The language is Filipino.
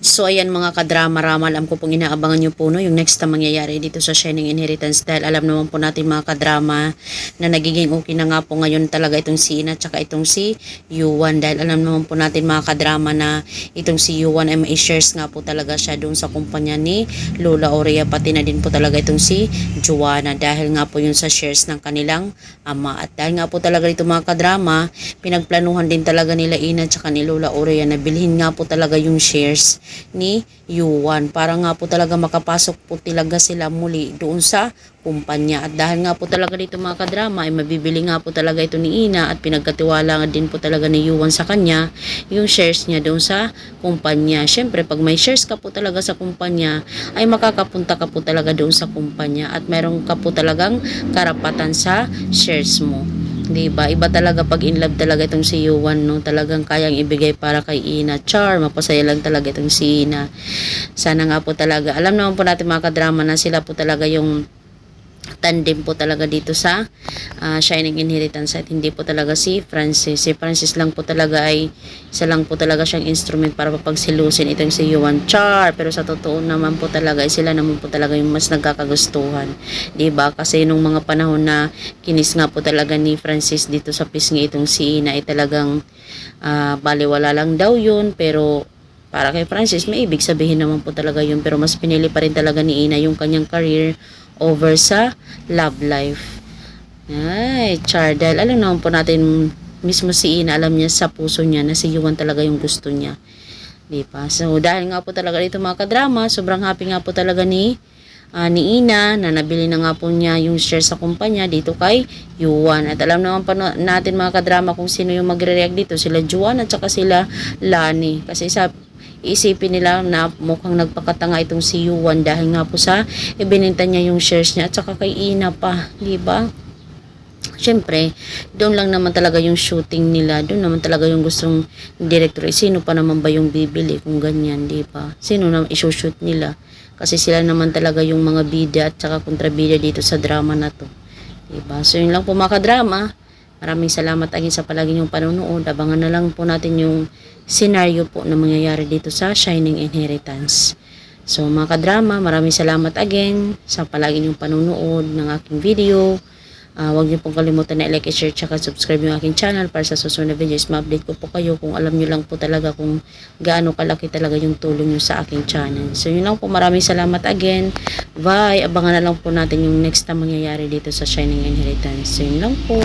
So ayan mga kadrama-rama, alam ko pong inaabangan nyo po no, yung next na mangyayari dito sa Shining Inheritance dahil alam naman po natin mga kadrama na nagiging okay na nga po ngayon talaga itong si Ina tsaka itong si Yuan dahil alam naman po natin mga kadrama na itong si Yuan ay may shares nga po talaga siya doon sa kumpanya ni Lola Aurea, pati na din po talaga itong si Joanna dahil nga po yun sa shares ng kanilang ama. At dahil nga po talaga ito mga kadrama, pinagplanuhan din talaga nila Ina tsaka ni Lola Aurea na bilhin nga po talaga yung shares ni Yuan para nga po talaga makapasok po talaga sila muli doon sa kumpanya. At dahil nga po talaga dito mga kadrama ay mabibili nga po talaga ito ni Ina at pinagkatiwala din po talaga ni Yuan sa kanya yung shares niya doon sa kumpanya. Syempre pag may shares ka po talaga sa kumpanya ay makakapunta ka po talaga doon sa kumpanya at meron ka po talagang karapatan sa shares mo. Diba? Iba talaga pag in love talaga itong si Yuan, no? Talagang kayang ibigay para kay Ina. Char, mapasaya lang talaga itong si Ina. Sana nga po talaga. Alam naman po natin mga kadrama na sila po talaga yung tandem po talaga dito sa Shining Inheritance at hindi po talaga si Francis. Si Francis lang po talaga ay isa lang po talaga siyang instrument para mapagsilusin itong si Yuan. Char! Pero sa totoo naman po talaga ay sila naman po talaga yung mas nagkakagustuhan. Diba? Kasi nung mga panahon na kinis nga po talaga ni Francis dito sa pisngi itong si Ina ay talagang baliwala lang daw yun pero para kay Francis may ibig sabihin naman po talaga yun pero mas pinili pa rin talaga ni Ina yung kanyang career over sa love life. Ay, char. Dahil alam naman po natin, mismo si Ina, alam niya sa puso niya na si Yuan talaga yung gusto niya. Diba? So, dahil nga po talaga dito mga kadrama, sobrang happy nga po talaga ni Ina na nabili na nga po niya yung share sa kumpanya dito kay Yuan. At alam naman pa natin mga kadrama kung sino yung magre-react dito. Sila Juan at saka sila Lani. Kasi isipin nila na mukhang nagpakatanga itong si Yuan dahil nga po sa ibinenta niya yung shares niya at saka kay Ina pa, di ba? Syempre, doon lang naman talaga yung shooting nila, doon naman talaga yung gustong director. Sino pa naman ba yung bibili kung ganyan, di ba? Sino naman isushoot nila? Kasi sila naman talaga yung mga bida at saka kontrabida dito sa drama na to. Di ba? So yun lang po mga kadrama. Maraming salamat again sa palagi niyong panonood. Abangan na lang po natin yung scenario po na mangyayari dito sa Shining Inheritance. So mga kadrama, maraming salamat again sa palagi niyong panonood ng aking video. Huwag niyo pong kalimutan na i-like, share, tsaka subscribe yung aking channel para sa susunod na videos. Ma-update ko po kayo kung alam niyo lang po talaga kung gaano kalaki talaga yung tulong niyo sa aking channel. So yun lang po, maraming salamat again. Bye! Abangan na lang po natin yung next na mangyayari dito sa Shining Inheritance. So yun lang po.